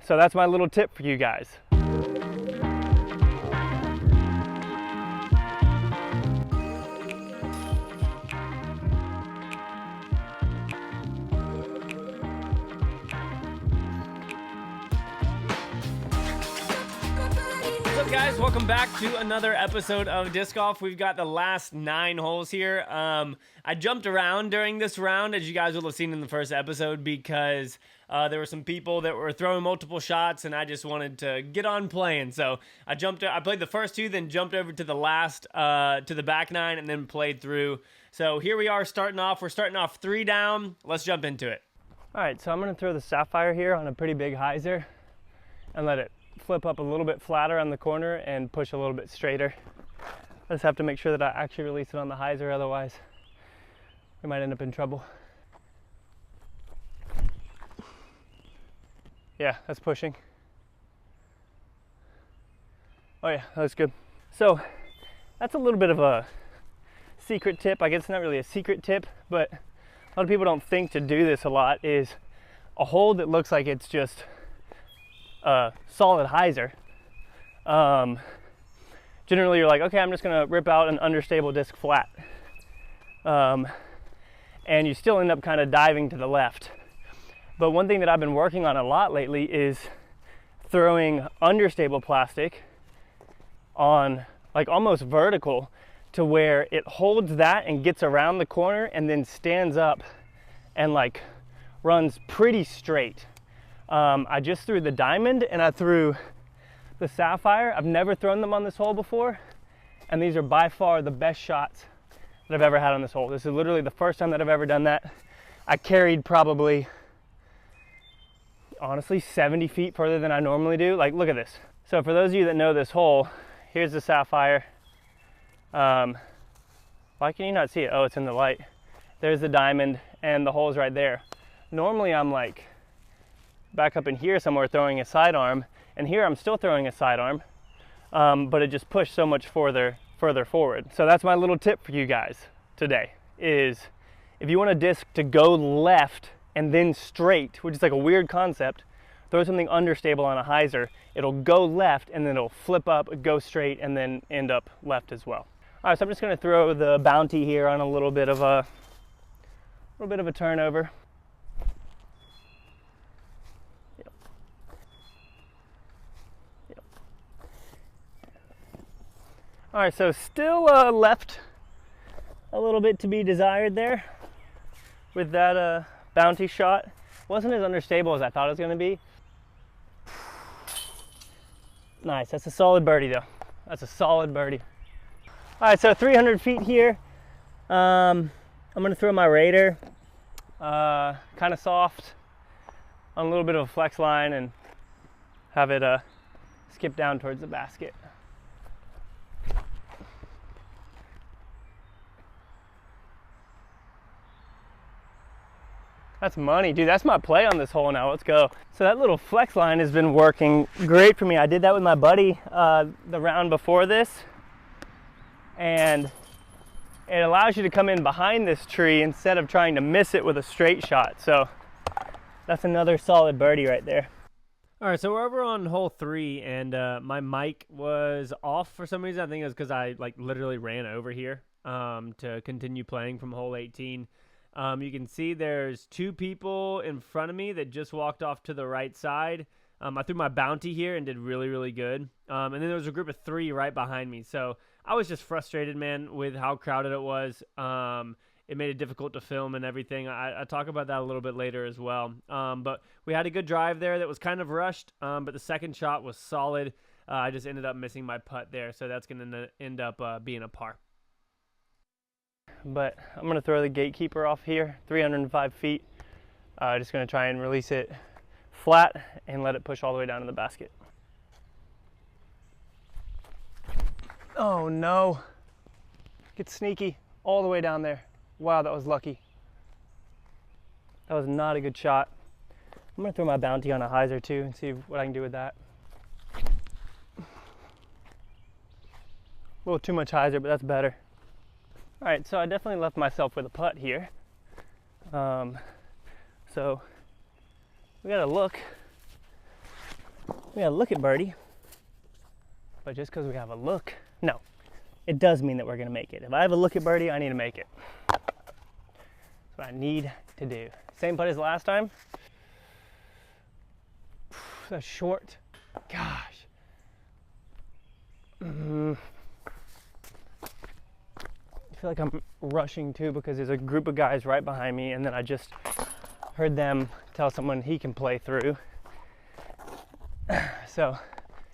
So that's my little tip for you guys. What's up, guys? Welcome back to another episode of Disc Golf. We've got the last 9 holes here. I jumped around during this round, as you guys will have seen in the first episode, because there were some people that were throwing multiple shots, and I just wanted to get on playing. So I played the first 2, then jumped over to the last, to the back 9, and then played through. So here we are starting off. We're starting off 3 down. Let's jump into it. All right, so I'm gonna throw the Sapphire here on a pretty big hyzer and let it flip up a little bit flatter on the corner and push a little bit straighter. I just have to make sure that I actually release it on the hyzer, otherwise we might end up in trouble. Yeah, that's pushing. Oh yeah, that's good. So that's a little bit of a secret tip. I guess it's not really a secret tip, but a lot of people don't think to do this a lot, is a hole that looks like it's just a solid hyzer. Generally you're like, okay, I'm just gonna rip out an understable disc flat. And you still end up kind of diving to the left. But one thing that I've been working on a lot lately is throwing understable plastic on, like, almost vertical, to where it holds that and gets around the corner and then stands up and like runs pretty straight. I just threw the Diamond and I threw the Sapphire. I've never thrown them on this hole before, and these are by far the best shots that I've ever had on this hole. This is literally the first time that I've ever done that. I carried probably, honestly, 70 feet further than I normally do. Like, look at this. So for those of you that know this hole, here's the Sapphire. Why can you not see it? Oh, it's in the light. There's the Diamond, and the hole's right there. Normally I'm like back up in here somewhere throwing a sidearm, and here I'm still throwing a sidearm, but it just pushed so much further forward. So that's my little tip for you guys today, is if you want a disc to go left and then straight, which is like a weird concept, throw something understable on a hyzer. It'll go left and then it'll flip up, go straight, and then end up left as well. All right, so I'm just gonna throw the Bounty here on a little bit of a turnover. All right, so still left a little bit to be desired there with that Bounty shot. Wasn't as understable as I thought it was gonna be. Nice, that's a solid birdie though. That's a solid birdie. All right, so 300 feet here. I'm gonna throw my Raider kind of soft on a little bit of a flex line and have it skip down towards the basket. That's money, dude. That's my play on this hole now. Let's go. So that little flex line has been working great for me. I did that with my buddy the round before this, and it allows you to come in behind this tree instead of trying to miss it with a straight shot. So that's another solid birdie right there. All right, so we're over on hole 3, and my mic was off for some reason. I think it was because I literally ran over here to continue playing from hole 18. You can see there's 2 people in front of me that just walked off to the right side. I threw my Bounty here and did really, really good. And then there was a group of 3 right behind me. So I was just frustrated, man, with how crowded it was. It made it difficult to film and everything. I talk about that a little bit later as well. But we had a good drive there that was kind of rushed, but the second shot was solid. I just ended up missing my putt there, so that's going to end up being a par. But I'm going to throw the Gatekeeper off here, 305 feet. Just going to try and release it flat and let it push all the way down to the basket. Oh no. Get sneaky all the way down there. Wow, that was lucky. That was not a good shot. I'm going to throw my Bounty on a hyzer too and see what I can do with that. A little too much hyzer, but that's better. All right, so I definitely left myself with a putt here. So we got to look We gotta look at birdie. But just because we have a look, no. It does mean that we're gonna make it. If I have a look at birdie, I need to make it. That's what I need to do. Same putt as last time. That's short. Gosh. I feel like I'm rushing too because there's a group of guys right behind me, and then I just heard them tell someone he can play through. So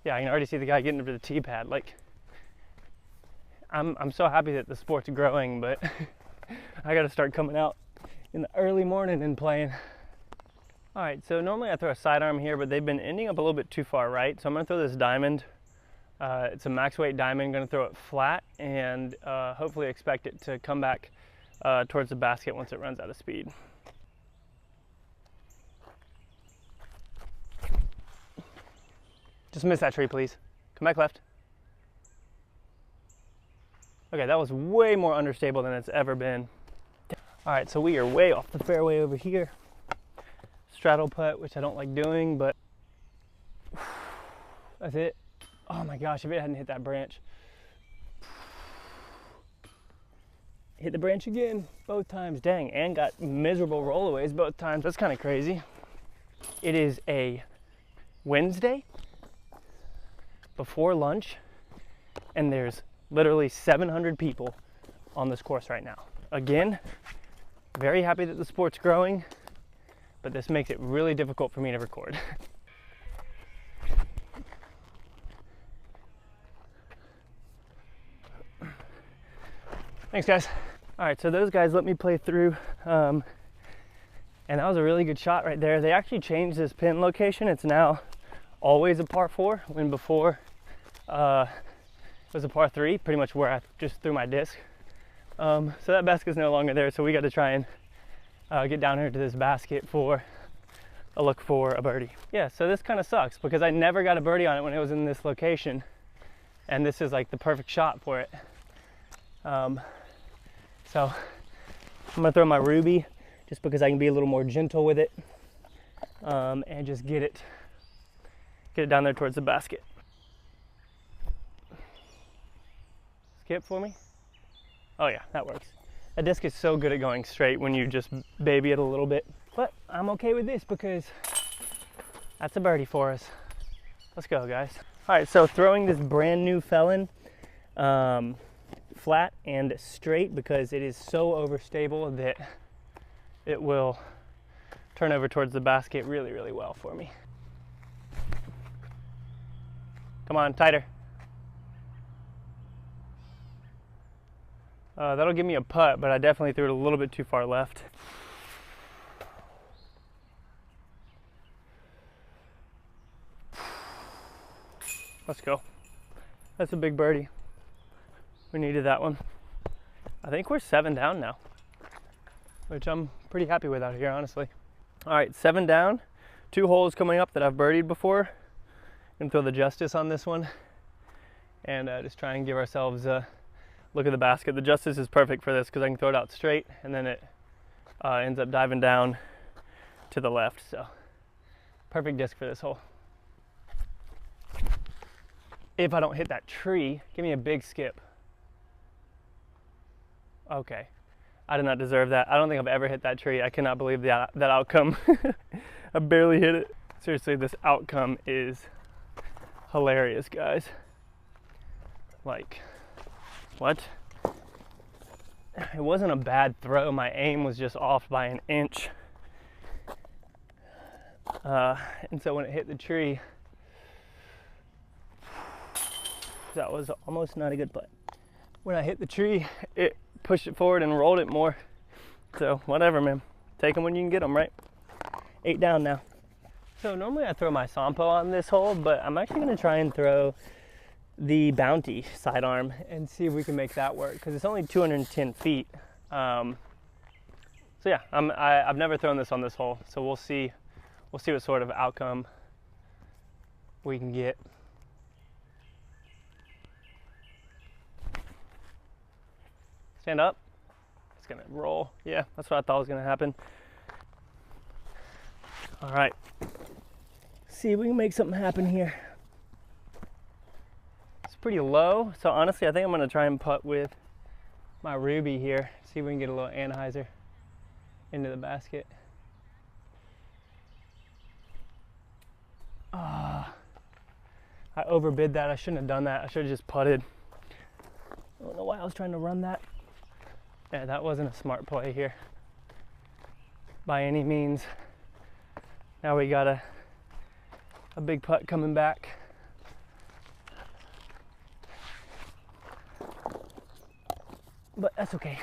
yeah, I can already see the guy getting to the tee pad. Like, I'm so happy that the sport's growing, but I gotta start coming out in the early morning and playing. All right, so normally I throw a sidearm here, but they've been ending up a little bit too far right. So I'm gonna throw this diamond. It's a max weight diamond. I'm gonna throw it flat and hopefully expect it to come back towards the basket once it runs out of speed. Just miss that tree, please. Come back left. Okay, that was way more understable than it's ever been. All right, so we are way off the fairway over here. Straddle putt, which I don't like doing, but that's it. Oh my gosh, if it hadn't hit that branch. Hit the branch again, both times, dang, and got miserable rollaways both times. That's kind of crazy. It is a Wednesday before lunch, and there's literally 700 people on this course right now. Again, very happy that the sport's growing, but this makes it really difficult for me to record. Thanks, guys. All right, so those guys let me play through, and that was a really good shot right there. They actually changed this pin location. It's now always a par 4, when before it was a par 3, pretty much where I just threw my disc. So that basket's no longer there, so we got to try and get down here to this basket for a look for a birdie. Yeah, so this kind of sucks because I never got a birdie on it when it was in this location, and this is like the perfect shot for it. So I'm gonna throw my Ruby just because I can be a little more gentle with it, and just get it down there towards the basket. Skip for me. Oh yeah, that works. A disc is so good at going straight when you just baby it a little bit. But I'm okay with this because that's a birdie for us. Let's go, guys. All right, so throwing this brand new Felon flat and straight because it is so overstable that it will turn over towards the basket really, really well for me. Come on, tighter. That'll give me a putt, but I definitely threw it a little bit too far left. Let's go. That's a big birdie. We needed that one. I think we're 7 down now, which I'm pretty happy with out here, honestly. All right, 7 down. 2 holes coming up that I've birdied before. Gonna throw the justice on this one and just try and give ourselves a look at the basket. The justice is perfect for this because I can throw it out straight and then it ends up diving down to the left. So perfect disc for this hole. If I don't hit that tree, give me a big skip. Okay, I did not deserve that. I don't think I've ever hit that tree. I cannot believe that outcome. I barely hit it. Seriously, this outcome is hilarious, guys. Like, what? It wasn't a bad throw. My aim was just off by an inch. And so when it hit the tree, that was almost not a good putt. When I hit the tree, it pushed it forward and rolled it more. So whatever, man. Take them when you can get them, right? 8 down now. So normally I throw my Sampo on this hole, but I'm actually going to try and throw the Bounty sidearm and see if we can make that work because it's only 210 feet. So yeah, I've never thrown this on this hole, so we'll see what sort of outcome we can get. Stand up. It's gonna roll. Yeah, that's what I thought was gonna happen. All right, see if we can make something happen here. It's pretty low, so honestly I think I'm gonna try and putt with my Ruby here. See if we can get a little anhyzer into the basket. I overbid that. I shouldn't have done that. I should have just putted. I don't know why I was trying to run that. Yeah, that wasn't a smart play here by any means. Now we got a big putt coming back. But that's okay.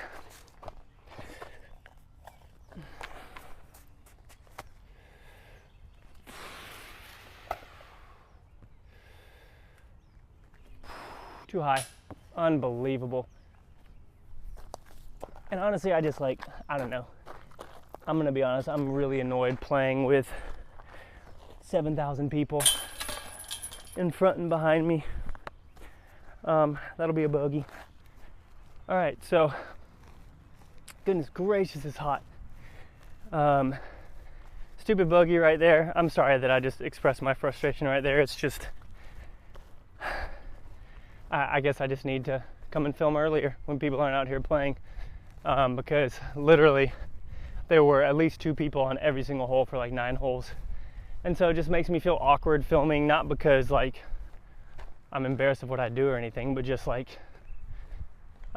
Too high. Unbelievable. And honestly, I just I don't know. I'm gonna be honest, I'm really annoyed playing with 7,000 people in front and behind me. That'll be a bogey. All right, so goodness gracious, it's hot. Stupid bogey right there. I'm sorry that I just expressed my frustration right there. It's just, I guess I just need to come and film earlier when people aren't out here playing, because literally there were at least 2 people on every single hole for like 9 holes. And so it just makes me feel awkward filming, not because I'm embarrassed of what I do or anything, but just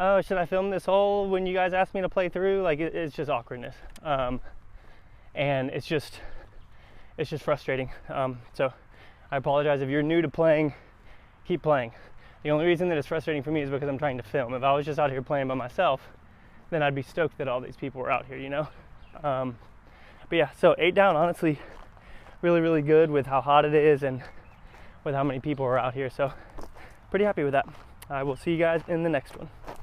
oh, should I film this hole when you guys asked me to play through? It's just awkwardness. And it's just frustrating. So I apologize if you're new to playing, keep playing. The only reason that it's frustrating for me is because I'm trying to film. If I was just out here playing by myself, then I'd be stoked that all these people were out here, you know? But yeah, so 8 down, honestly, really, really good with how hot it is and with how many people are out here. So pretty happy with that. I will see you guys in the next one.